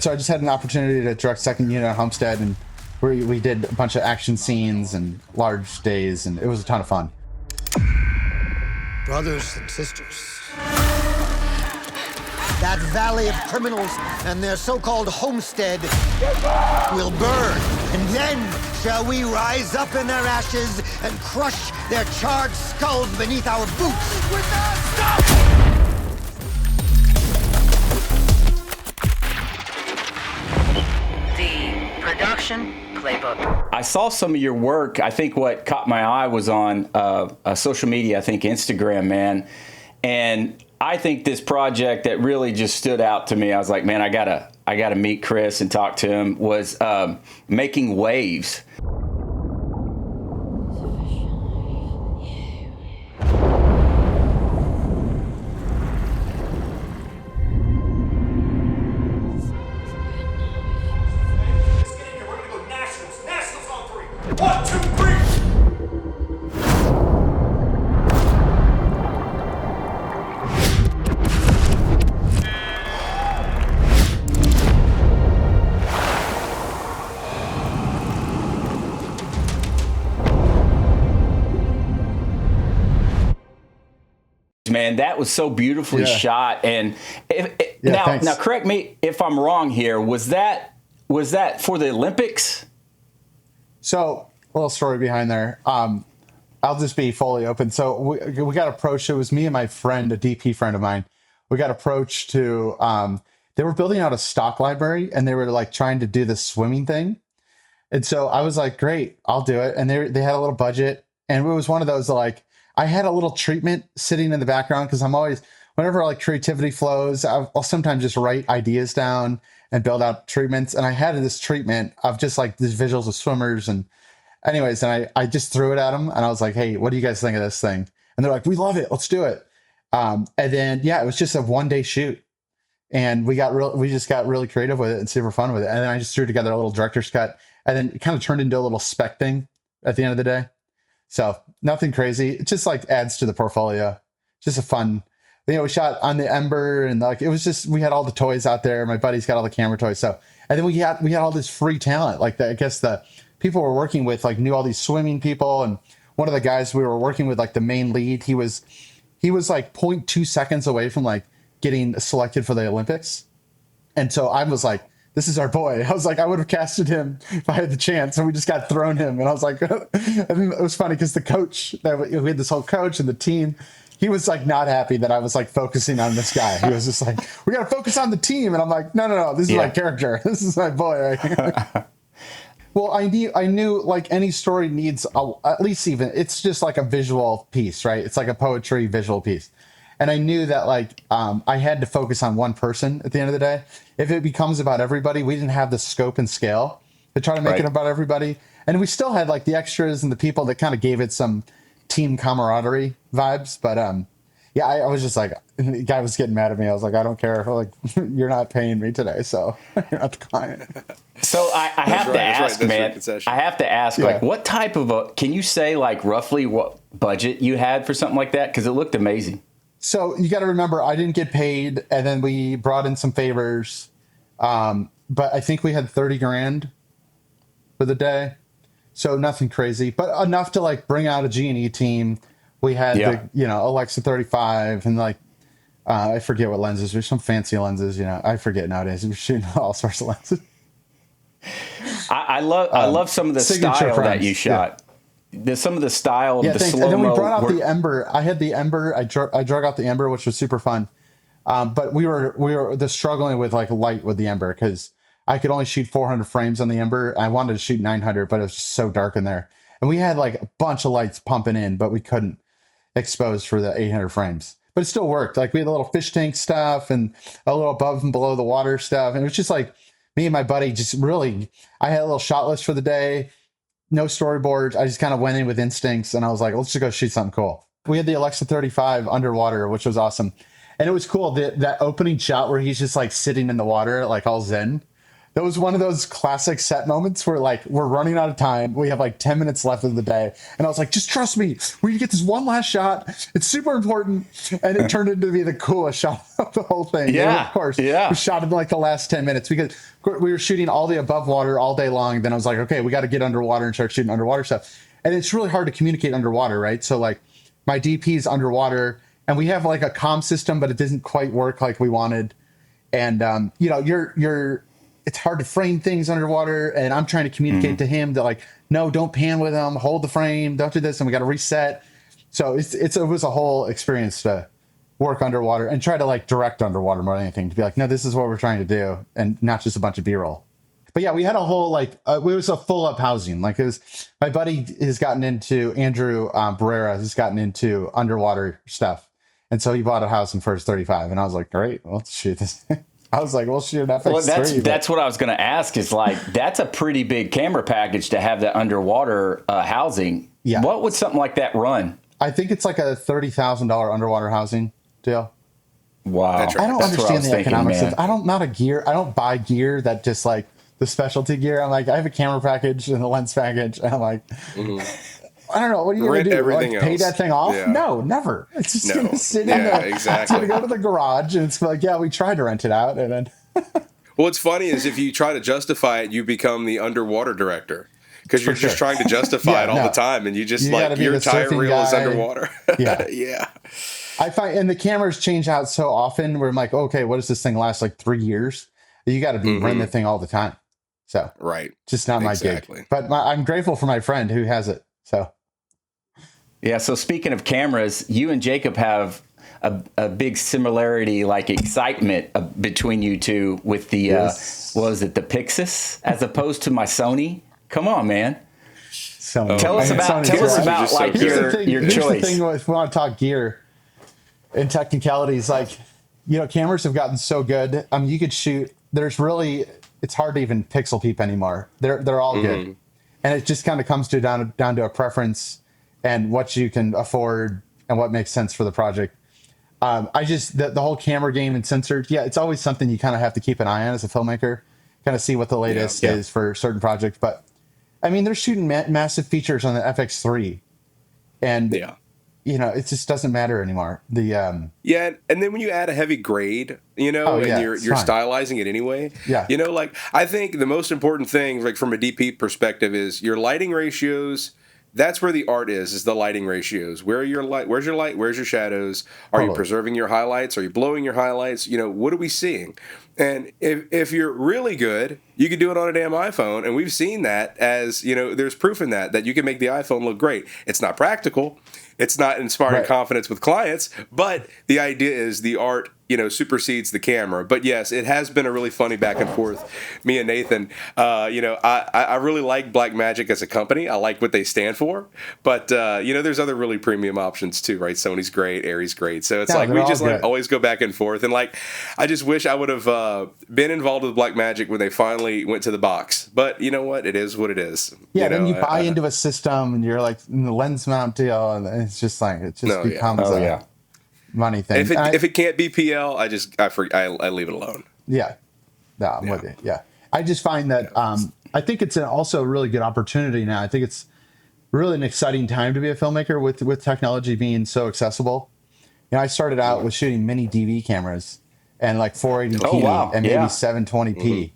So I just had an opportunity to direct second unit at Homestead, and we did a bunch of action scenes and large days, and it was a ton of fun. Brothers and sisters, that valley of criminals and their so-called homestead will burn, and then shall we rise up in their ashes and crush their charred skulls beneath our boots. With that, stop! Production Playbook. I saw some of your work. I think what caught my eye was on social media, I think Instagram, man. And I think this project that really just stood out to me, I was like, man, I gotta meet Chris and talk to him, was Making Waves. Man, that was so beautifully shot. And now correct me if I'm wrong here. Was that for the Olympics? So, a little story behind there. I'll just be fully open. So we got approached. It was me and my friend, a DP friend of mine. We got approached to. They were building out a stock library, and they were like trying to do this swimming thing. And so I was like, "Great, I'll do it." And they had a little budget, and it was one of those like. I had a little treatment sitting in the background because I'm always, whenever like creativity flows, I'll sometimes just write ideas down and build out treatments. And I had this treatment of just like these visuals of swimmers. And anyways, and I just threw it at them and I was like, hey, what do you guys think of this thing? And they're like, we love it. Let's do it. And then, it was just a 1-day shoot. And we just got really creative with it and super fun with it. And then I just threw together a little director's cut and then it kind of turned into a little spec thing at the end of the day. So nothing crazy. It just like adds to the portfolio. Just a fun, we shot on the Ember and like, it was just, we had all the toys out there. My buddy's got all the camera toys. So, and then we had all this free talent. Like I guess the people we're working with like knew all these swimming people. And one of the guys we were working with, like the main lead, he was like 0.2 seconds away from like getting selected for the Olympics. And so I was like, this is our boy. I was like, I would have casted him if I had the chance. And we just got thrown him. And I was like, and it was funny because the coach, we had this whole coach and the team, he was like not happy that I was like focusing on this guy. He was just like, we got to focus on the team. And I'm like, no, this is my character. This is my boy. Well, I knew like any story needs at least even, it's just like a visual piece, right? It's like a poetry visual piece. And I knew that like I had to focus on one person at the end of the day. If it becomes about everybody, we didn't have the scope and scale to try to make it about everybody. And we still had like the extras and the people that kind of gave it some team camaraderie vibes. But I was just like, the guy was getting mad at me. I was like, I don't care. Like, you're not paying me today, so you're not the client. So I have to ask, man. I have to ask, like, what type of can you say like roughly what budget you had for something like that? Because it looked amazing. So you got to remember, I didn't get paid, and then we brought in some favors. But I think we had 30 grand for the day. So nothing crazy, but enough to like bring out a G&E team. We had the, Alexa 35 and like, I forget what lenses. There's some fancy lenses, I forget nowadays. We're shooting all sorts of lenses. I love some of the style that you shot. Some of the style of the slow-mo. And then we brought out the Ember. I had the Ember. I drug out the Ember, which was super fun. But we were just struggling with like light with the Ember because I could only shoot 400 frames on the Ember. I wanted to shoot 900, but it was just so dark in there. And we had like a bunch of lights pumping in, but we couldn't expose for the 800 frames. But it still worked. Like we had a little fish tank stuff and a little above and below the water stuff. And it was just like me and my buddy just really, I had a little shot list for the day. No storyboards. I just kind of went in with instincts and I was like, let's just go shoot something cool. We had the Alexa 35 underwater, which was awesome. And it was cool. That opening shot where he's just like sitting in the water, like all zen. That was one of those classic set moments where like we're running out of time. We have like 10 minutes left of the day. And I was like, just trust me. We get this one last shot. It's super important. And it turned into be the coolest shot of the whole thing. Yeah. And of course, Yeah. we shot in like the last 10 minutes because we were shooting all the above water all day long. Then I was like, okay, we got to get underwater and start shooting underwater stuff. And it's really hard to communicate underwater, right? So like my DP is underwater and we have like a comm system, but it doesn't quite work like we wanted. And, you know, it's hard to frame things underwater, and I'm trying to communicate to him that like, no, don't pan with him, hold the frame, don't do this, and we got to reset. So it was a whole experience to work underwater and try to like direct underwater more than anything, to be like, no, this is what we're trying to do, and not just a bunch of B-roll. But yeah, we had a whole like it was a full up housing. Like it was, my buddy has gotten into Andrew Barrera has gotten into underwater stuff, and so he bought a house in First 35, and I was like, great, well, let's shoot this. I was like, we'll shoot an FX3. Well, that's what I was going to ask is like, that's a pretty big camera package to have that underwater housing. Yeah. What would something like that run? I think it's like a $30,000 underwater housing deal. Wow. I don't That's what I understand was the thinking, economics man. of I don't buy gear that just like the specialty gear. I'm like, I have a camera package and a lens package. And I'm like, I don't know. What are you going to do? Everything Like, pay else. that thing off? Yeah. No, never. It's just going to sit in Yeah, the, exactly. It's going to go to the garage and it's like, yeah, we tried to rent it out. And then Well, what's funny is if you try to justify it, you become the underwater director because you're just trying to justify it all the time, and you just You gotta like be your the entire surfing reel is guy. underwater. Yeah. Yeah. I find, and the cameras change out so often where I'm like, okay, what does this thing last? Like 3 years? You got to be running the thing all the time. So Right. just not my Exactly. gig. But I'm grateful for my friend who has it. So Yeah. So speaking of cameras, you and Jacob have a big similarity, like excitement between you two with the, Yes. what was it, the Pixis as opposed to my Sony? Come on, man. So Tell us about just so like good. your here's choice. the thing if we want to talk gear and technicalities, like, you know, cameras have gotten so good. I mean, you could shoot, it's hard to even pixel peep anymore. They're all good. And it just kind of comes down to a preference and what you can afford and what makes sense for the project. The whole camera game and sensors, yeah, it's always something you kind of have to keep an eye on as a filmmaker, kind of see what the latest is for certain projects. But I mean, they're shooting massive features on the FX3, and you know, it just doesn't matter anymore. Yeah, and then when you add a heavy grade, you know, and you're fine. stylizing it anyway. Yeah. You know, like I think the most important thing, like from a DP perspective, is your lighting ratios. That's where the art is the lighting ratios. Where are your light? Where's your light? Where's your shadows? Are you preserving your highlights? Are you blowing your highlights? You know, what are we seeing? And if you're really good, you can do it on a damn iPhone. And we've seen that as, you know, there's proof in that you can make the iPhone look great. It's not practical. It's not inspiring confidence with clients. But the idea is the art, you know, supersedes the camera. But yes, it has been a really funny back and forth. Me and Nathan, you know, I really like Blackmagic as a company. I like what they stand for. But, you know, there's other really premium options too, right? Sony's great, Arri's great. So it's like we just like always go back and forth. And like, I just wish I would have been involved with Blackmagic when they finally went to the box. But you know what? It is what it is. Yeah, you then know, you buy into a system and you're like in the lens mount deal, and it's just like it just becomes a money thing. If it can't be PL, I leave it alone. Yeah, no, I'm with you. Yeah, I just find that I think it's also a really good opportunity now. I think it's really an exciting time to be a filmmaker with technology being so accessible. You know, I started out with shooting mini DV cameras and like 480p and maybe 720p.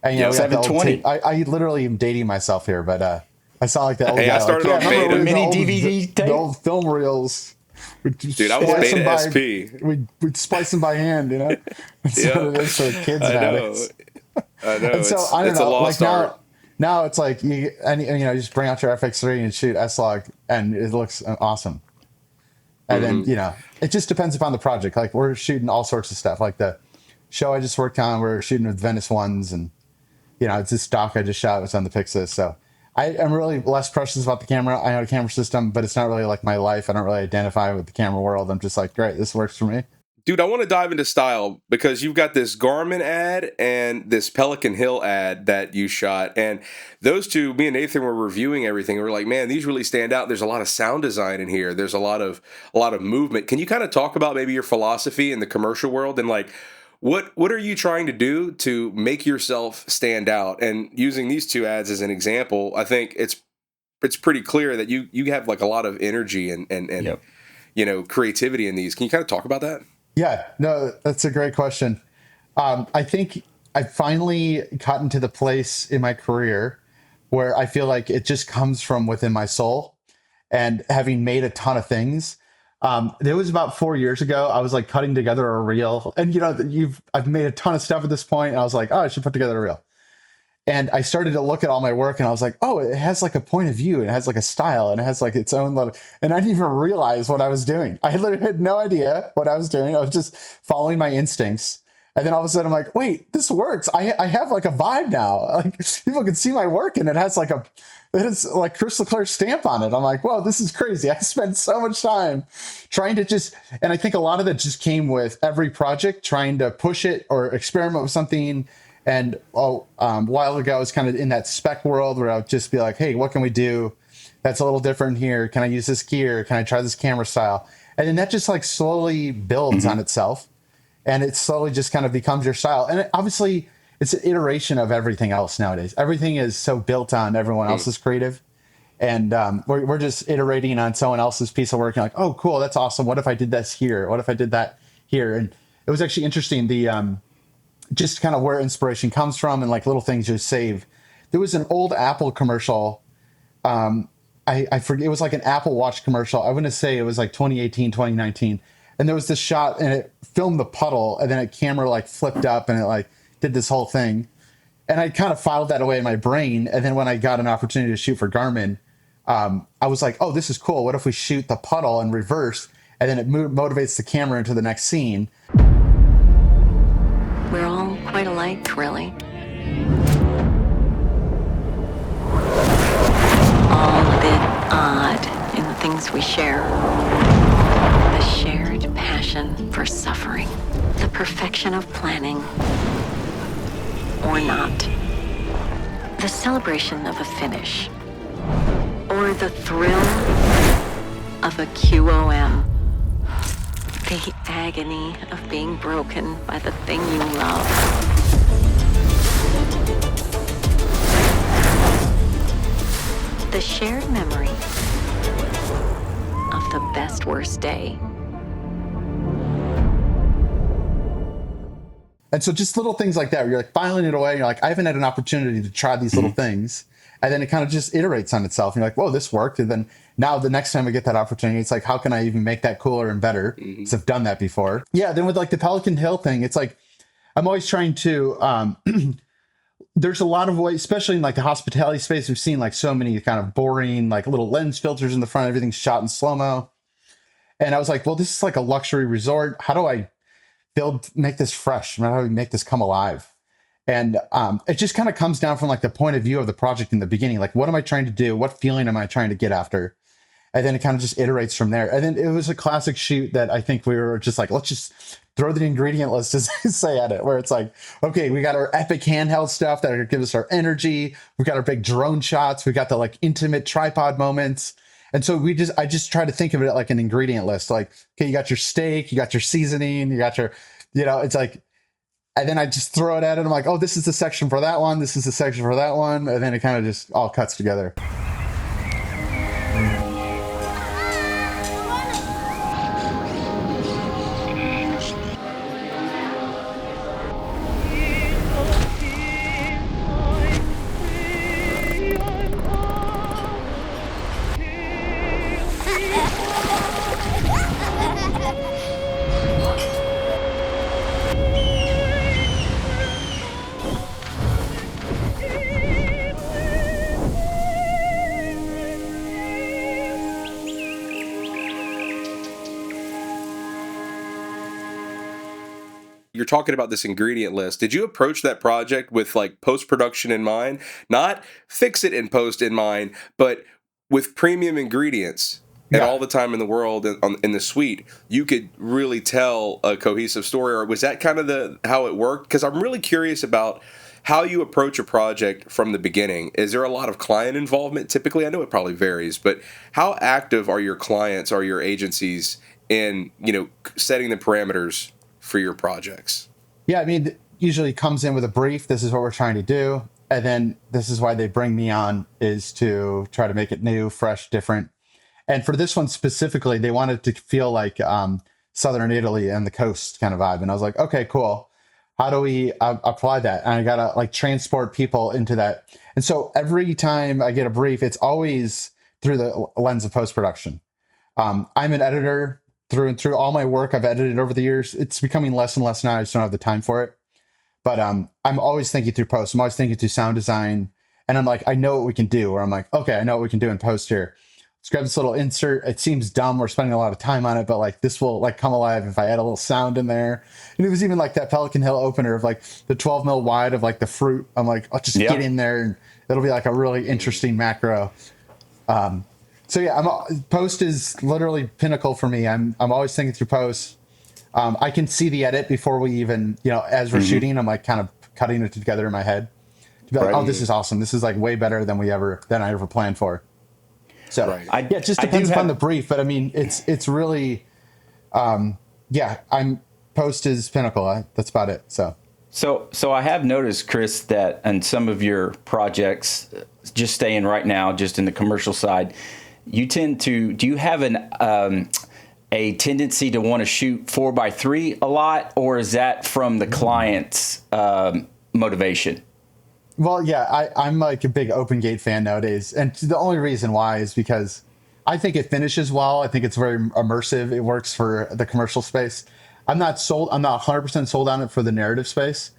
And you know, 720. I literally am dating myself here, but I saw like the old guy. I started on beta. Mini DVD tape? The old film reels. Dude, I was beta SP. We'd splice them by hand, you know? That's what it is for the kids nowadays. I know. And so, I don't it's know, a lost like art. now it's like, you just bring out your FX3 and shoot S-Log, and it looks awesome. And then, you know, it just depends upon the project. Like, we're shooting all sorts of stuff. Like the show I just worked on, we're shooting with Venice Ones, and, you know, it's this doc I just shot. It was on the Pixis. So I am really less precious about the camera. I have a camera system, but it's not really like my life. I don't really identify with the camera world. I'm just like, great, this works for me. Dude, I want to dive into style because you've got this Garmin ad and this Pelican Hill ad that you shot. And those two, me and Nathan were reviewing everything. And we're like, man, these really stand out. There's a lot of sound design in here. There's a lot of movement. Can you kind of talk about maybe your philosophy in the commercial world and like What are you trying to do to make yourself stand out? And using these two ads as an example, I think it's pretty clear that you have like a lot of energy and Yep. Creativity in these. Can you kind of talk about that? Yeah, no, that's a great question. I think I finally gotten to the place in my career where I feel like it just comes from within my soul. And having made a ton of things, it was about 4 years ago. I was like cutting together a reel, and I've made a ton of stuff at this point, and I was like, oh, I should put together a reel. And I started to look at all my work, and I was like, oh, it has like a point of view, and it has like a style, and it has like its own little. And I didn't even realize what I was doing. I literally had no idea what I was doing. I was just following my instincts. And then all of a sudden, I'm like, wait, this works. I have like a vibe now. Like people can see my work, and it has like like Chris Leclerc stamp on it. I'm like, whoa, this is crazy. I spent so much time trying to and I think a lot of it just came with every project, trying to push it or experiment with something. And a while ago, I was kind of in that spec world where I would just be like, hey, what can we do that's a little different here? Can I use this gear? Can I try this camera style? And then that just like slowly builds on itself. And it slowly just kind of becomes your style. And obviously, it's an iteration of everything else nowadays. Everything is so built on everyone else's creative. And we're just iterating on someone else's piece of work. And like, oh, cool, that's awesome. What if I did this here? What if I did that here? And it was actually interesting, just kind of where inspiration comes from and like little things you save. There was an old Apple commercial. I forget, it was like an Apple Watch commercial. I wouldn't say it was like 2018, 2019. And there was this shot and it filmed the puddle, and then a camera like flipped up and it like did this whole thing. And I kind of filed that away in my brain. And then when I got an opportunity to shoot for Garmin, I was like, oh, this is cool. What if we shoot the puddle in reverse? And then it motivates the camera into the next scene. We're all quite alike, really. All a bit odd in the things we share. The shared passion for suffering. The perfection of planning. Or not. The celebration of a finish. Or the thrill of a QOM. The agony of being broken by the thing you love. The shared memory of the best worst day. And so just little things like that, where you're like filing it away. And you're like, I haven't had an opportunity to try these little things. And then it kind of just iterates on itself. And you're like, whoa, this worked. And then now the next time we get that opportunity, it's like, how can I even make that cooler and better? Because I've done that before. Yeah. Then with like the Pelican Hill thing, it's like, I'm always trying to, there's a lot of ways, especially in like the hospitality space, we've seen like so many kind of boring, like little lens filters in the front, everything's shot in slow-mo. And I was like, well, this is like a luxury resort. How do I make this fresh? How do we make this come alive? And it just kind of comes down from like the point of view of the project in the beginning. Like, what am I trying to do? What feeling am I trying to get after? And then it kind of just iterates from there. And then it was a classic shoot that I think we were just like, let's just throw the ingredient list, as I say at it, where it's like, okay, we got our epic handheld stuff that gives us our energy. We've got our big drone shots. We got the like intimate tripod moments. And so I just try to think of it like an ingredient list. Like, okay, you got your steak, you got your seasoning, you got your, it's like, and then I just throw it at it. I'm like, oh, this is the section for that one. This is the section for that one. And then it kind of just all cuts together. You're talking about this ingredient list. Did you approach that project with like post-production in mind? Not fix it in post in mind, but with premium ingredients and all the time in the world in the suite, you could really tell a cohesive story. Or was that kind of how it worked? Because I'm really curious about how you approach a project from the beginning. Is there a lot of client involvement typically? I know it probably varies, but how active are your clients or your agencies in, setting the parameters for your projects? yeah, I mean, usually comes in with a brief. This is what we're trying to do. And then this is why they bring me on, is to try to make it new, fresh, different. And for this one specifically, they wanted to feel like Southern Italy and the coast kind of vibe. And I was like, okay, cool. How do we apply that? And I got to like transport people into that. And so every time I get a brief, it's always through the lens of post-production. I'm an editor through and through. All my work I've edited over the years. It's becoming less and less now. I just don't have the time for it. But I'm always thinking through post. I'm always thinking through sound design. And I'm like, I know what we can do. Or I'm like, okay, I know what we can do in post here. Let's grab this little insert. It seems dumb. We're spending a lot of time on it, but like this will like come alive if I add a little sound in there. And it was even like that Pelican Hill opener of like the 12 mil wide of like the fruit. I'm like, I'll just get in there and it'll be like a really interesting macro. So yeah, post is literally pinnacle for me. I'm always thinking through post. I can see the edit before we even, as we're shooting, I'm like kind of cutting it together in my head to be like, oh, this is awesome. This is like way better than I ever planned for. So it just depends upon the brief, but I mean, it's really, I'm post is pinnacle. That's about it. So I have noticed, Chris, that in some of your projects, just staying right now, just in the commercial side, you tend to, do you have a tendency to want to shoot 4x3 a lot, or is that from the client's motivation? Well, yeah, I'm like a big open gate fan nowadays. And the only reason why is because I think it finishes well. I think it's very immersive. It works for the commercial space. I'm not 100% sold on it for the narrative space,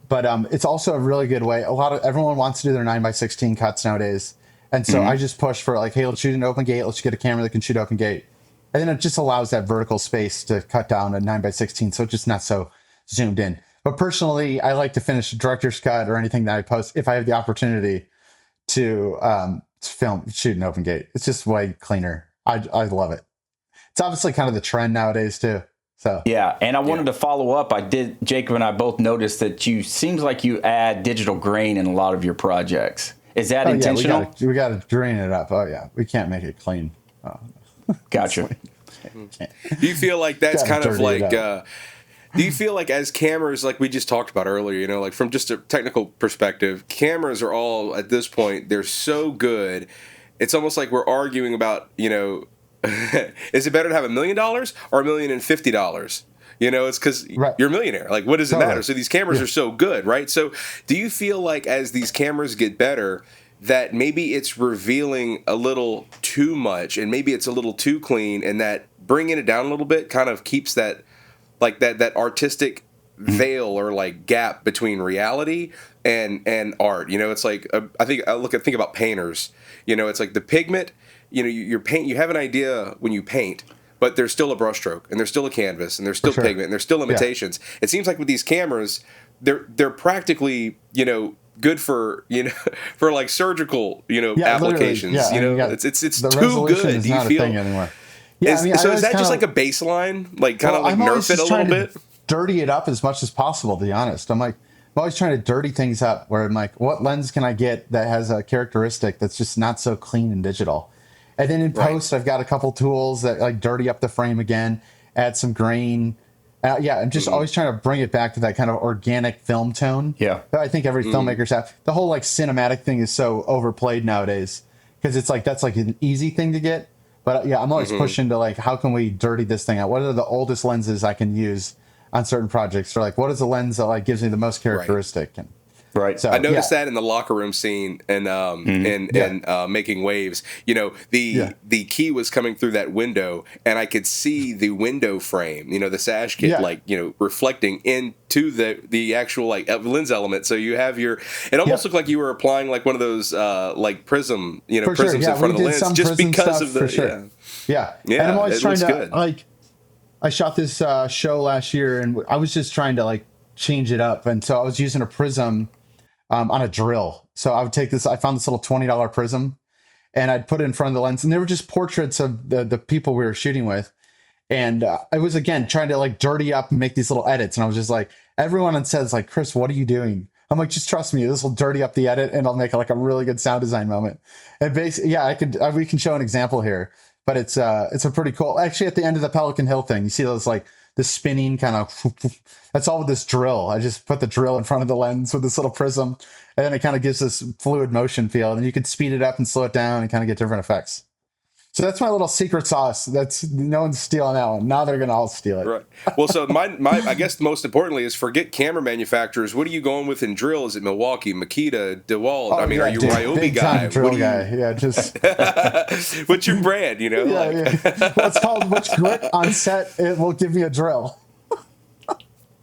but it's also a really good way. Everyone wants to do their 9x16 cuts nowadays. And so I just push for like, hey, let's shoot an open gate. Let's get a camera that can shoot open gate. And then it just allows that vertical space to cut down a 9x16. So it's just not so zoomed in. But personally, I like to finish a director's cut or anything that I post if I have the opportunity to shoot an open gate. It's just way cleaner. I love it. It's obviously kind of the trend nowadays too. So yeah, and I wanted to follow up. Jacob and I both noticed that seems like you add digital grain in a lot of your projects. Is that intentional? Yeah, we got to drain it up. Oh yeah, we can't make it clean. Oh. Gotcha. Do you feel like that's kind of like? Do you feel like as cameras, like we just talked about earlier, like from just a technical perspective, cameras are all at this point, they're so good. It's almost like we're arguing about, is it better to have $1 million or $1,050,000? It's because you're a millionaire. Like, what does it matter? So these cameras are so good, right? So do you feel like as these cameras get better, that maybe it's revealing a little too much and maybe it's a little too clean, and that bringing it down a little bit kind of keeps that, like that artistic veil or like gap between reality and art? It's like I think about painters. It's like the pigment. You have an idea when you paint, but there's still a brushstroke and there's still a canvas and there's still pigment and there's still limitations. Yeah. It seems like with these cameras, they're practically good for for like surgical applications. It's too good. Do you feel? Yeah, so is that just like a baseline, like kind of like nerf it a little bit? Dirty it up as much as possible, to be honest. I'm always trying to dirty things up where I'm like, what lens can I get that has a characteristic that's just not so clean and digital? And then in post, I've got a couple tools that like dirty up the frame again, add some grain. I'm just always trying to bring it back to that kind of organic film tone. Yeah. That I think every filmmaker's have. The whole like cinematic thing is so overplayed nowadays because it's like, that's like an easy thing to get. But yeah, I'm always pushing to like, how can we dirty this thing out? What are the oldest lenses I can use on certain projects? Or like, what is the lens that like gives me the most characteristic? Right. So I noticed that in the locker room scene and Making Waves. The key was coming through that window, and I could see the window frame. The sash kit, reflecting into the actual like lens element. So you have it almost looked like you were applying like one of those like prisms in front of the lens, just because of the yeah. And I'm always trying to like. I shot this show last year, and I was just trying to like change it up, and so I was using a prism. On a drill. So I would take this, I found this little $20 prism and I'd put it in front of the lens, and they were just portraits of the people we were shooting with. And I was, again, trying to like dirty up and make these little edits. And I was just like, everyone says like, Chris, what are you doing? I'm like, just trust me, this will dirty up the edit and I'll make like a really good sound design moment. And basically, we can show an example here, but it's a pretty cool, actually at the end of the Pelican Hill thing, you see those like this spinning kind of, that's all with this drill. I just put the drill in front of the lens with this little prism, and then it kind of gives this fluid motion feel. And you can speed it up and slow it down and kind of get different effects. So that's my little secret sauce. That's no one's stealing that one. Now they're going to all steal it. Right. Well, so my I guess most importantly is forget camera manufacturers. What are you going with in drill? Is it Milwaukee, Makita, DeWalt? Oh, I mean, are you a Ryobi big guy? time drill guy. Yeah, just what's your brand? You know, yeah. Well, it's called which grit on set. It will give me a drill.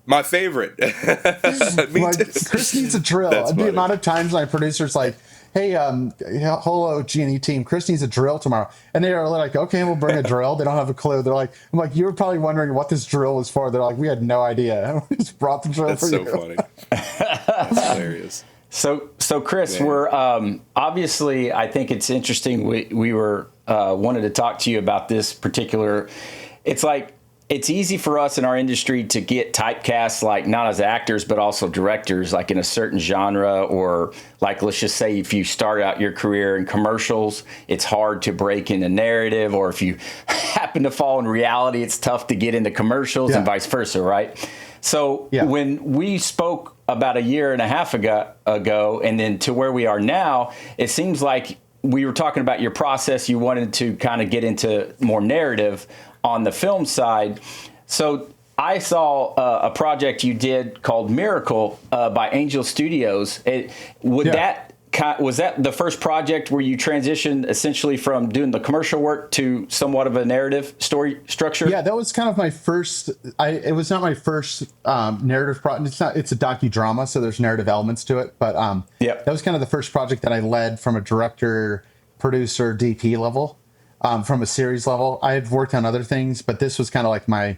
My favorite. Chris needs a drill. The amount of times my producer's like, hey, hello, G&E team, Chris needs a drill tomorrow. And they are like, okay, we'll bring a drill. They don't have a clue. They're like, I'm like, you were probably wondering what this drill was for. They're like, we had no idea. We just brought the drill That's for so you. Funny. That's hilarious. So Chris, we're obviously, I think it's interesting. We were wanted to talk to you about this particular. It's like, it's easy for us in our industry to get typecast, like not as actors, but also directors, like in a certain genre, or like, let's just say if you start out your career in commercials, it's hard to break into narrative, or if you happen to fall in reality, it's tough to get into commercials and vice versa, right? So when we spoke about a year and a half ago, and then to where we are now, it seems like we were talking about your process. You wanted to kind of get into more narrative on the film side. So I saw a project you did called Miracle by Angel Studios. Was that the first project where you transitioned essentially from doing the commercial work to somewhat of a narrative story structure? Yeah, that was kind of my first. It was not my first narrative project. It's a docudrama, so there's narrative elements to it. But that was kind of the first project that I led from a director, producer, DP level. From a series level. I had worked on other things, but this was kind of like my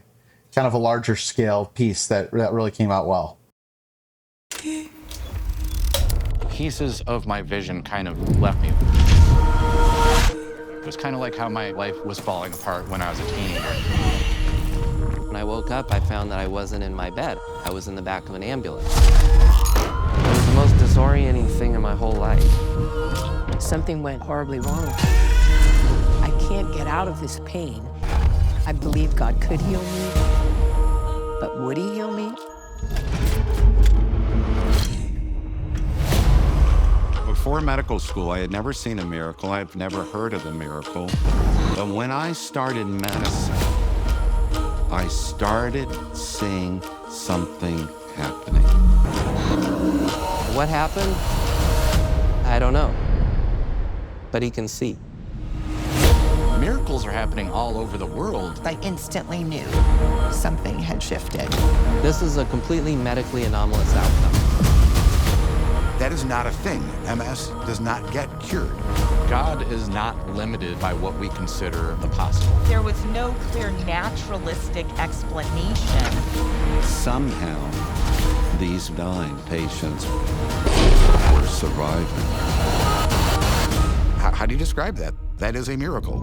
kind of a larger scale piece that really came out well. Pieces of my vision kind of left me. It was kind of like how my life was falling apart when I was a teenager. When I woke up, I found that I wasn't in my bed. I was in the back of an ambulance. It was the most disorienting thing in my whole life. Something went horribly wrong. I can't get out of this pain. I believe God could heal me, but would he heal me? Before medical school, I had never seen a miracle. I've never heard of a miracle. But when I started medicine, I started seeing something happening. What happened? I don't know. But he can see. Miracles are happening all over the world. I instantly knew something had shifted. This is a completely medically anomalous outcome. That is not a thing. MS does not get cured. God is not limited by what we consider the possible. There was no clear naturalistic explanation. Somehow, these dying patients were surviving. How do you describe that? That is a miracle.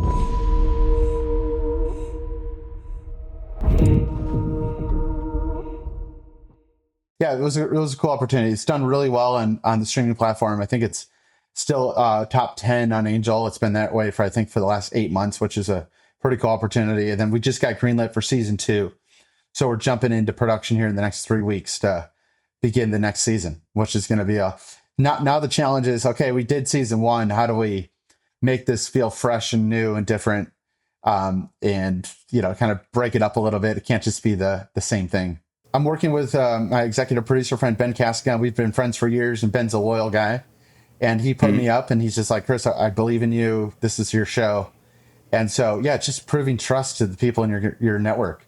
Yeah, it was a cool opportunity. It's done really well on the streaming platform. I think it's still top 10 on Angel. It's been that way for the last 8 months, which is a pretty cool opportunity. And then we just got greenlit for season 2. So we're jumping into production here in the next 3 weeks to begin the next season, which is going to be now the challenge is, okay, we did season 1. How do we make this feel fresh and new and different, and kind of break it up a little bit? It can't just be the same thing. I'm working with my executive producer friend Ben Castigan. We've been friends for years, and Ben's a loyal guy, and he put me up, and he's just like, Chris, I believe in you. This is your show. And so just proving trust to the people in your network.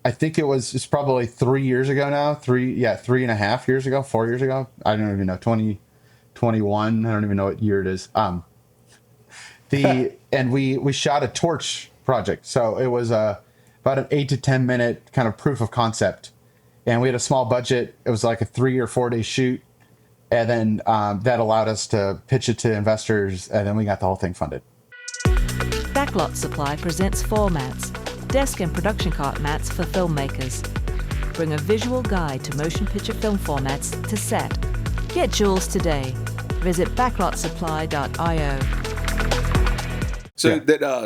I think it's probably 3 years ago now. 3.5 years ago, 4 years ago. I don't even know. 2021. I don't even know what year it is. And we shot a torch project. So it was about an 8 to 10 minute kind of proof of concept. And we had a small budget. It was like a 3 or 4 day shoot. And then that allowed us to pitch it to investors. And then we got the whole thing funded. Backlot Supply presents formats, desk and production cart mats for filmmakers. Bring a visual guide to motion picture film formats to set. Get yours today. Visit backlotsupply.io.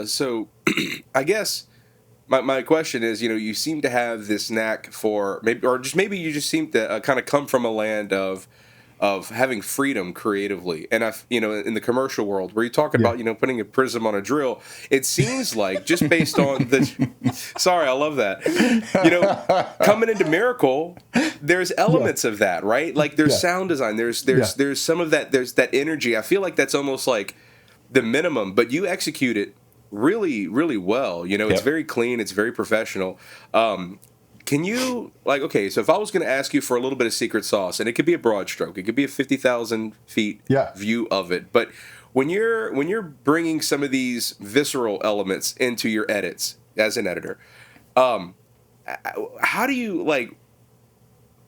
So I guess my question is, you seem to have this knack for maybe you just seem to kind of come from a land of having freedom creatively. And in the commercial world where you talk about, putting a prism on a drill, it seems like just based on sorry, I love that. Coming into Miracle, there's elements of that, right? Like there's sound design, there's some of that, there's that energy. I feel like that's almost like the minimum, but you execute it really, really well. It's very clean, it's very professional. Can you, so if I was going to ask you for a little bit of secret sauce, and it could be a broad stroke, it could be a 50,000 feet view of it, but when you're bringing some of these visceral elements into your edits as an editor, how do you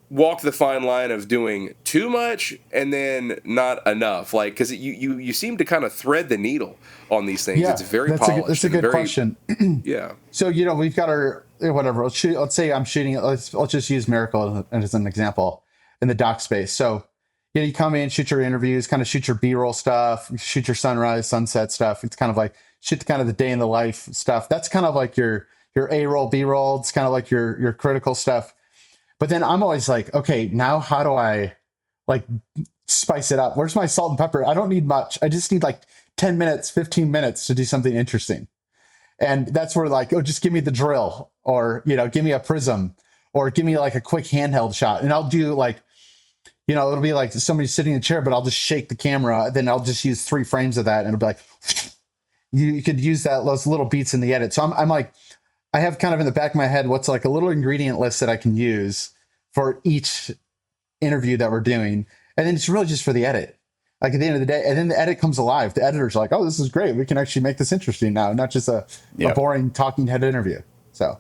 walk the fine line of doing too much and then not enough? Because you seem to kind of thread the needle on these things. It's very polished. That's a good question. Yeah. So, we've got our, whatever, let's say I'm shooting, let's just use Miracle as an example in the doc space. So, you come in, shoot your interviews, kind of shoot your B-roll stuff, shoot your sunrise, sunset stuff. It's kind of like shoot kind of the day in the life stuff. That's kind of like your A-roll, B-roll. It's kind of like your critical stuff. But then I'm always like, okay, now how do I spice it up? Where's my salt and pepper? I don't need much. I just need 10 minutes, 15 minutes to do something interesting. And that's where just give me the drill, or, give me a prism, or give me a quick handheld shot. And I'll do it'll be like somebody sitting in a chair, but I'll just shake the camera. Then I'll just use 3 frames of that. And it'll be like, you could use those little beats in the edit. So I'm like, I have kind of in the back of my head what's a little ingredient list that I can use for each interview that we're doing. And then it's really just for the edit. At the end of the day, and then the edit comes alive. The editor's like, oh, this is great. We can actually make this interesting now, not just a boring talking head interview. So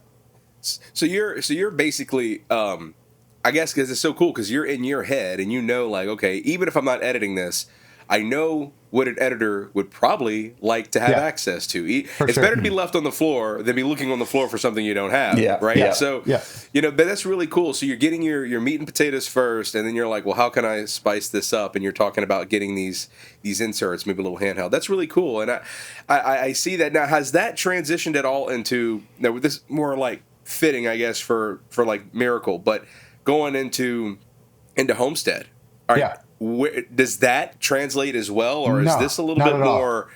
you're basically, I guess, because it's so cool, because you're in your head and okay, even if I'm not editing this, I know what an editor would probably like to have access to. It's better to be left on the floor than be looking on the floor for something you don't have, right? Yeah. So, but that's really cool. So you're getting your meat and potatoes first, and then you're like, well, how can I spice this up? And you're talking about getting these inserts, maybe a little handheld. That's really cool. And I see that. Now, has that transitioned at all into, this more fitting, I guess, for Miracle, but going into Homestead? Does that translate as well, or is this a little bit more?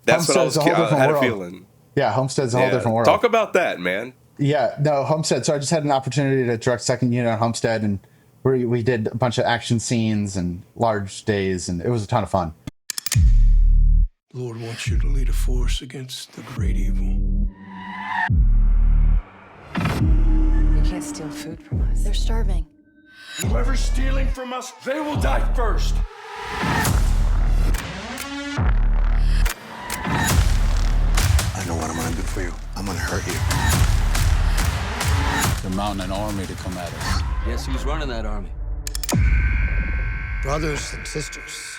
That's Homestead's what I had a feeling. Yeah, Homestead's a whole different world. Talk about that, man. Yeah, no, Homestead. So I just had an opportunity to direct second unit on Homestead, and we did a bunch of action scenes and large days, and it was a ton of fun. The Lord wants you to lead a force against the great evil. You can't steal food from us. They're starving. Whoever's stealing from us, they will die first. I know what I'm gonna do for you. I'm gonna hurt you. They're mounting an army to come at us. Guess who's running that army? Brothers and sisters.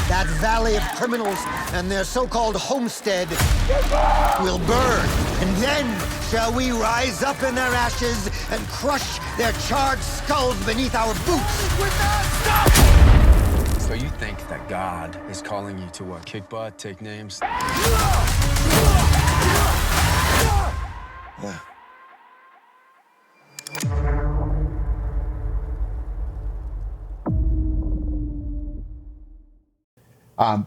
That valley of criminals and their so-called homestead will burn. And then shall we rise up in their ashes and crush their charred skulls beneath our boots. We're not stopping! So you think that God is calling you to what? Kick butt, take names? Yeah.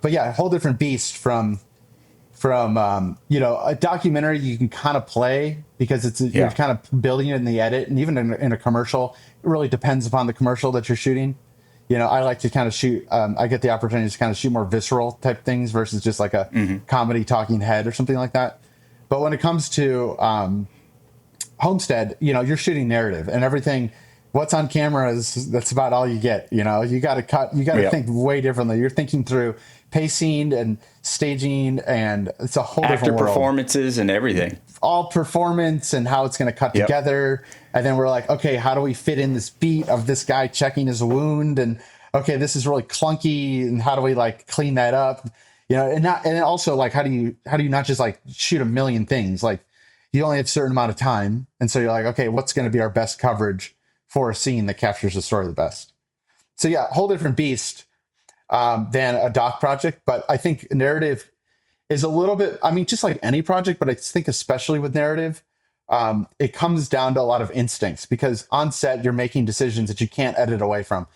But yeah, a whole different beast from a documentary you can kind of play because you're kind of building it in the edit, and even in a commercial, it really depends upon the commercial that you're shooting. I like to kind of shoot. I get the opportunity to kind of shoot more visceral type things versus just like a comedy talking head or something like that. But when it comes to Homestead, you're shooting narrative and everything. What's on camera that's about all you get. You got to cut. You got to think way differently. You're thinking through pacing and staging, and it's a whole different world. Actor performances and everything. All performance and how it's going to cut together. And then we're like, okay, how do we fit in this beat of this guy checking his wound? And okay, this is really clunky. And how do we clean that up? And then also how do you not just shoot a million things? You only have a certain amount of time. And so you're like, okay, what's going to be our best coverage for a scene that captures the story the best? So yeah, whole different beast than a doc project. But I think narrative is a little bit, I mean, just like any project, but I think especially with narrative, it comes down to a lot of instincts because on set, you're making decisions that you can't edit away from.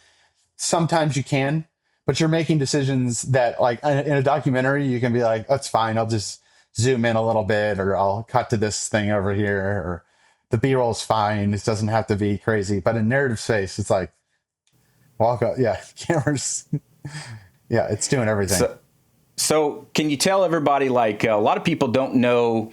Sometimes you can, but you're making decisions that like in a documentary, you can be like, that's fine. I'll just zoom in a little bit, or I'll cut to this thing over here, or the B-roll is fine. It doesn't have to be crazy. But in narrative space, it's like, walk up. Yeah. Cameras. Yeah. It's doing everything. So can you tell everybody, like a lot of people don't know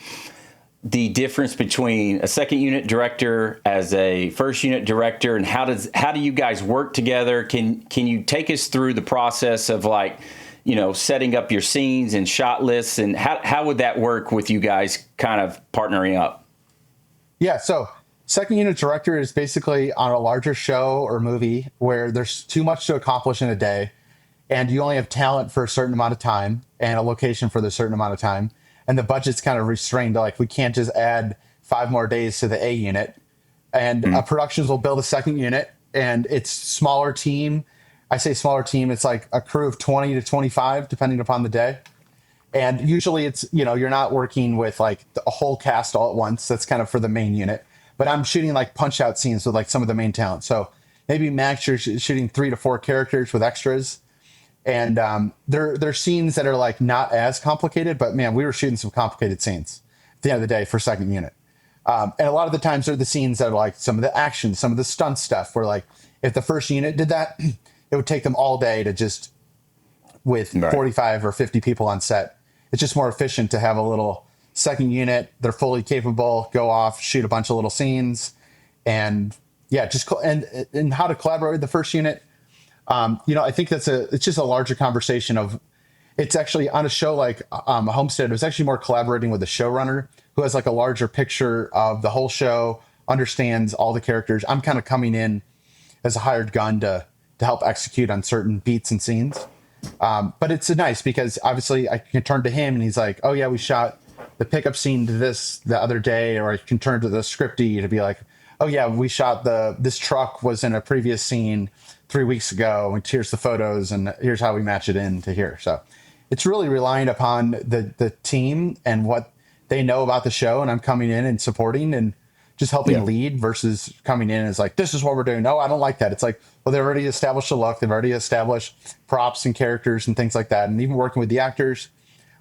the difference between a second unit director as a first unit director, and how do you guys work together? Can you take us through the process of like, you know, setting up your scenes and shot lists, and how would that work with you guys kind of partnering up? Yeah. So second unit director is basically on a larger show or movie where there's too much to accomplish in a day, and you only have talent for a certain amount of time and a location for the certain amount of time. And the budget's kind of restrained to like, we can't just add 5 more days to the A unit. And productions will build a second unit, and it's smaller team. I say smaller team, it's like a crew of 20 to 25, depending upon the day. And usually it's, you know, you're not working with like a whole cast all at once. That's kind of for the main unit. But I'm shooting like punch out scenes with like some of the main talent. So maybe max, you're shooting 3 to 4 characters with extras. And they're scenes that are like not as complicated, but man, we were shooting some complicated scenes at the end of the day for second unit. And a lot of the times they're the scenes that are like some of the action, some of the stunt stuff where like if the first unit did that, it would take them all day to just with 45 or 50 people on set. It's just more efficient to have a little second unit. They're fully capable, go off, shoot a bunch of little scenes, and yeah, just and how to collaborate with the first unit. You know, I think it's just a larger conversation of, it's actually on a show like Homestead, it was actually more collaborating with the showrunner who has like a larger picture of the whole show, understands all the characters. I'm kind of coming in as a hired gun to help execute on certain beats and scenes. But it's nice because obviously I can turn to him and he's like, oh yeah, we shot the pickup scene to this the other day, or I can turn to the scripty to be like, oh yeah, we shot this truck was in a previous scene 3 weeks ago, and here's the photos, and here's how we match it in to here. So it's really relying upon the team and what they know about the show, and I'm coming in and supporting and just helping lead versus coming in as like, this is what we're doing. No, I don't like that. It's like, well, they've already established a look. They've already established props and characters and things like that. And even working with the actors,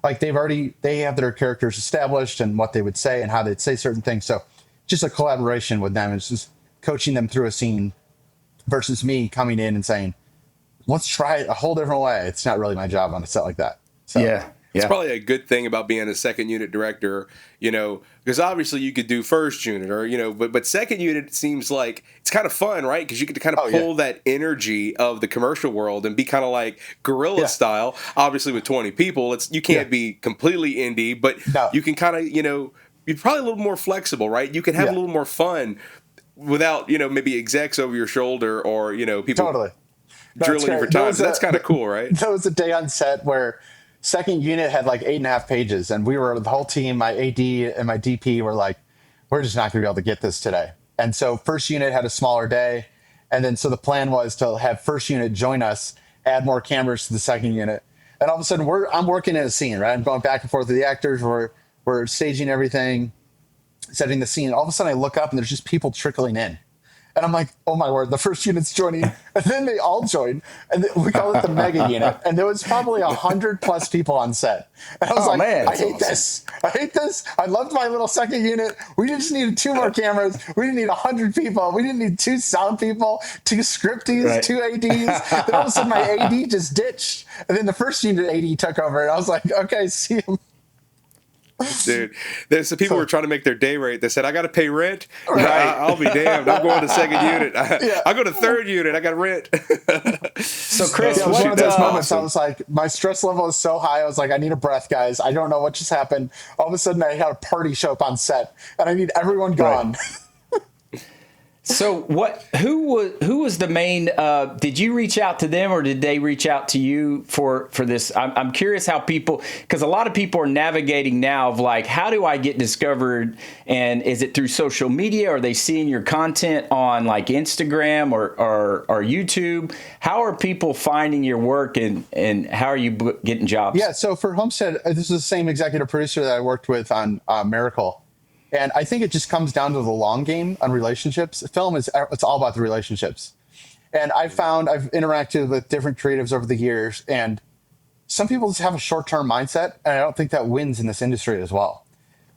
like they have their characters established and what they would say and how they'd say certain things. So just a collaboration with them. It's just coaching them through a scene versus me coming in and saying, let's try it a whole different way. It's not really my job on a set like that. So It's probably a good thing about being a second unit director, you know, because obviously you could do first unit or, you know, but second unit seems like it's kind of fun, right? Because you get to kind of pull that energy of the commercial world and be kind of like guerrilla style. Obviously with 20 people, you can't be completely indie, but you can kind of, you know, you're probably a little more flexible, right? You can have a little more fun without, you know, maybe execs over your shoulder or, you know, people drilling you for time. So that's kind of cool, right? There was a day on set where second unit had like 8.5 pages, and we were the whole team, my AD and my DP were like, we're just not going to be able to get this today. And so first unit had a smaller day. And then so the plan was to have first unit join us, add more cameras to the second unit. And all of a sudden I'm working in a scene, right? I'm going back and forth with the actors. We're staging everything, setting the scene. All of a sudden I look up and there's just people trickling in. And I'm like, oh my word, the first unit's joining. And then they all join. And we call it the mega unit. And there was probably 100+ people on set. And I was man, I hate this. I hate this. I loved my little second unit. We just needed 2 more cameras. We didn't need 100 people. We didn't need 2 sound people, 2 scripties, 2 ADs. Then all of a sudden my AD just ditched. And then the first unit AD took over. And I was like, okay, see you. Dude, there's some people who were trying to make their day rate. They said, I got to pay rent. I'll be damned. I'm going to second unit. I'll go to third unit. I got rent. So Chris, it was one of those moments. I was like, my stress level is so high. I was like, I need a breath, guys. I don't know what just happened. All of a sudden I had a party show up on set and I need everyone gone. So who was the main, did you reach out to them or did they reach out to you for this? I'm curious how people, because a lot of people are navigating now of like, how do I get discovered? And is it through social media? Are they seeing your content on like Instagram or YouTube? How are people finding your work and how are you getting jobs? Yeah. So for Homestead, this is the same executive producer that I worked with on Miracle. And I think it just comes down to the long game on relationships. Film it's all about the relationships. And I've interacted with different creatives over the years, and some people just have a short-term mindset, and I don't think that wins in this industry as well.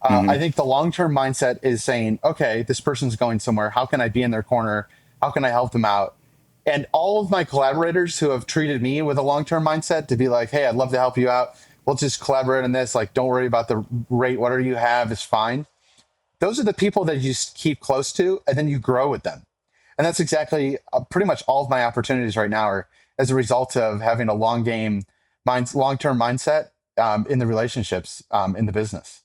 I think the long-term mindset is saying, okay, this person's going somewhere. How can I be in their corner? How can I help them out? And all of my collaborators who have treated me with a long-term mindset to be like, hey, I'd love to help you out. We'll just collaborate on this. Like, don't worry about the rate. Whatever you have is fine. Those are the people that you just keep close to, and then you grow with them. And that's exactly pretty much all of my opportunities right now are as a result of having a long-term mindset in the relationships in the business.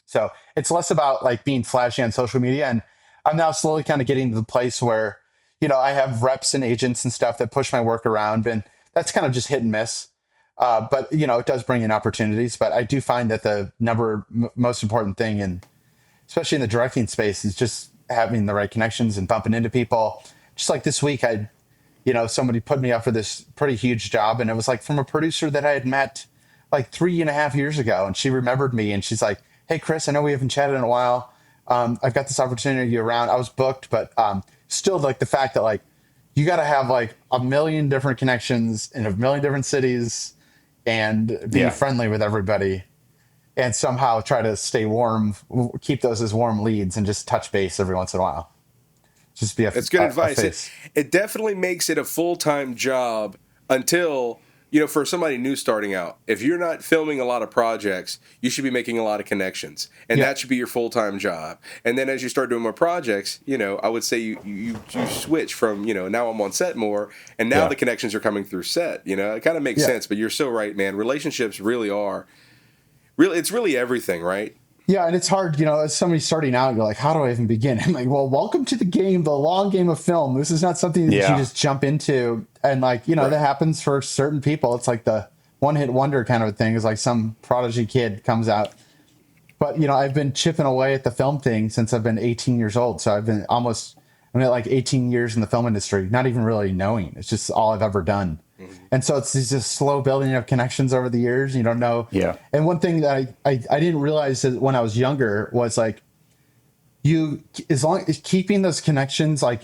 So it's less about like being flashy on social media. And I'm now slowly kind of getting to the place where, I have reps and agents and stuff that push my work around, and that's kind of just hit and miss. But, it does bring in opportunities. But I do find that the most important thing, and especially in the directing space, is just having the right connections and bumping into people. Just like this week, somebody put me up for this pretty huge job, and it was like from a producer that I had met like 3.5 years ago, and she remembered me, and she's like, hey, Chris, I know we haven't chatted in a while. I've got this opportunity around. I was booked, but still like the fact that like you got to have like a million different connections in a million different cities and be friendly with everybody and somehow try to stay warm, keep those as warm leads and just touch base every once in a while. Just be That's good advice. It definitely makes it a full-time job until, for somebody new starting out, if you're not filming a lot of projects, you should be making a lot of connections. And that should be your full-time job. And then as you start doing more projects, I would say you switch from, now I'm on set more, and now the connections are coming through set. It kind of makes sense, but you're so right, man. Relationships really are, it's really everything, right? Yeah, and it's hard, as somebody starting out, you're like, how do I even begin? I'm like, well, welcome to the game, the long game of film. This is not something that you just jump into. And like, that happens for certain people. It's like the one-hit wonder kind of a thing. Is like some prodigy kid comes out. But, I've been chipping away at the film thing since I've been 18 years old. So I'm at like 18 years in the film industry, not even really knowing. It's just all I've ever done. And so it's just slow building of connections over the years. You don't know. Yeah. And one thing that I didn't realize that when I was younger was like as long as keeping those connections, like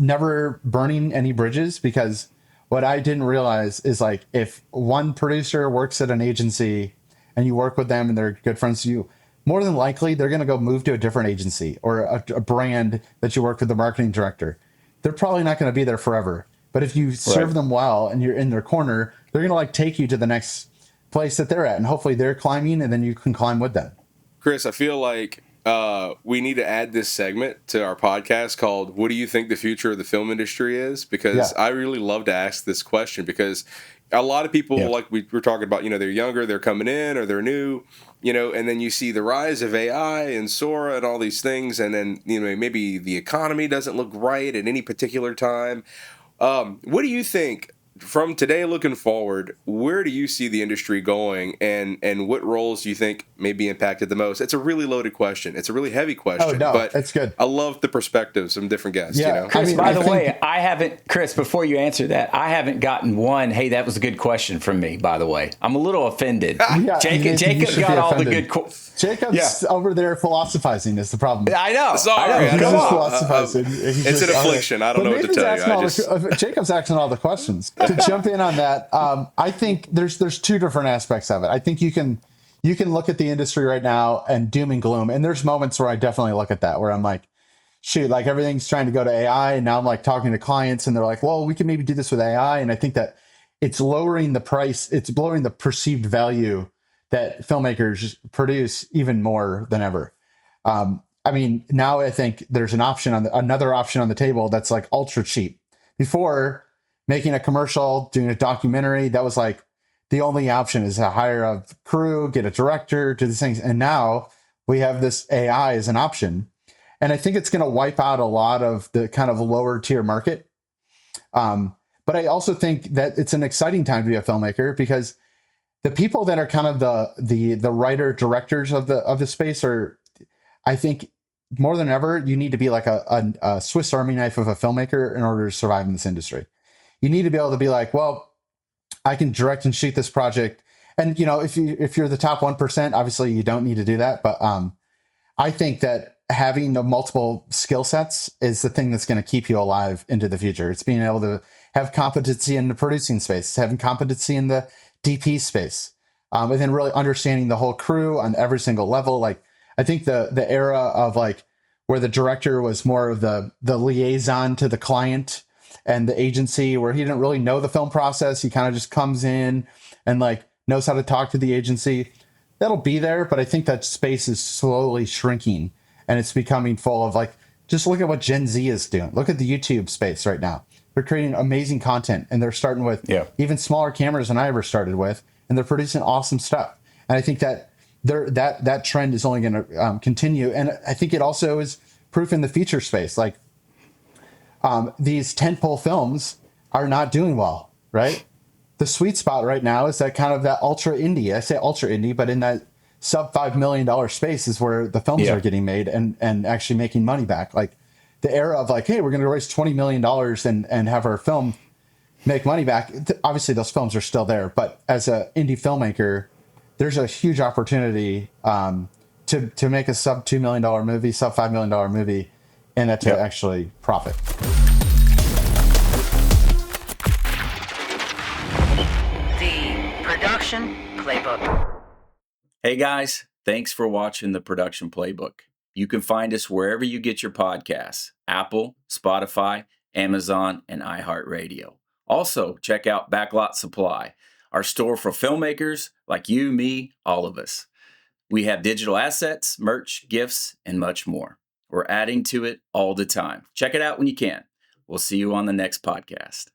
never burning any bridges, because what I didn't realize is like if one producer works at an agency and you work with them and they're good friends to you, more than likely they're going to go move to a different agency or a brand that you work with the marketing director. They're probably not going to be there forever. But if you serve them well and you're in their corner, they're going to like take you to the next place that they're at. And hopefully they're climbing and then you can climb with them. Chris, I feel like we need to add this segment to our podcast called "What do you think the future of the film industry is?" Because I really love to ask this question, because a lot of people, like we were talking about, they're younger, they're coming in or they're new, and then you see the rise of AI and Sora and all these things. And then, maybe the economy doesn't look right at any particular time. What do you think from today looking forward? Where do you see the industry going, and what roles do you think may be impacted the most? It's a really loaded question. It's a really heavy question. Oh, no, but it's good. I love the perspectives from different guests. Chris, by the way, I haven't, Chris, before you answer that, I haven't gotten one, hey, that was a good question from me, by the way. I'm a little offended. Jacob got all the good questions. Jacob's over there philosophizing is the problem. I know. Sorry. He's just philosophizing. It's an affliction. I don't know what to tell you. Jacob's asking all the questions. To jump in on that, I think there's two different aspects of it. I think you can look at the industry right now and doom and gloom. And there's moments where I definitely look at that, where I'm like, shoot, like everything's trying to go to AI. And now I'm like talking to clients and they're like, well, we can maybe do this with AI. And I think that it's lowering the price. It's lowering the perceived value that filmmakers produce even more than ever. I mean, now I think there's another option on the table that's like ultra cheap. Before, making a commercial, doing a documentary, that was like the only option, is to hire a crew, get a director, do these things. And now we have this AI as an option. And I think it's going to wipe out a lot of the kind of lower tier market. But I also think that it's an exciting time to be a filmmaker, because the people that are kind of the writer directors of the space are, I think, more than ever, you need to be like a Swiss Army knife of a filmmaker in order to survive in this industry. You need to be able to be like, well, I can direct and shoot this project. And, you know, if you're the top 1%, obviously you don't need to do that. But I think that having the multiple skill sets is the thing that's going to keep you alive into the future. It's being able to have competency in the producing space, having competency in the DP space, and then really understanding the whole crew on every single level. Like, I think the era of like where the director was more of the liaison to the client and the agency, where he didn't really know the film process. He kind of just comes in and like knows how to talk to the agency. That'll be there, but I think that space is slowly shrinking, and it's becoming full of like, just look at what Gen Z is doing. Look at the YouTube space right now. They're creating amazing content, and they're starting with even smaller cameras than I ever started with, and they're producing awesome stuff. And I think that that trend is only going to continue. And I think it also is proof in the feature space. Like, these tentpole films are not doing well, right? The sweet spot right now is that kind of that ultra indie. I say ultra indie, but in that sub $5 million space is where the films are getting made and actually making money back. Like, the era of like, hey, we're going to raise $20 million and have our film make money back. Obviously, those films are still there, but as an indie filmmaker, there's a huge opportunity to make a sub $2 million movie, sub $5 million movie, and that to actually profit. The Production Playbook. Hey guys, thanks for watching the Production Playbook. You can find us wherever you get your podcasts: Apple, Spotify, Amazon, and iHeartRadio. Also, check out Backlot Supply, our store for filmmakers like you, me, all of us. We have digital assets, merch, gifts, and much more. We're adding to it all the time. Check it out when you can. We'll see you on the next podcast.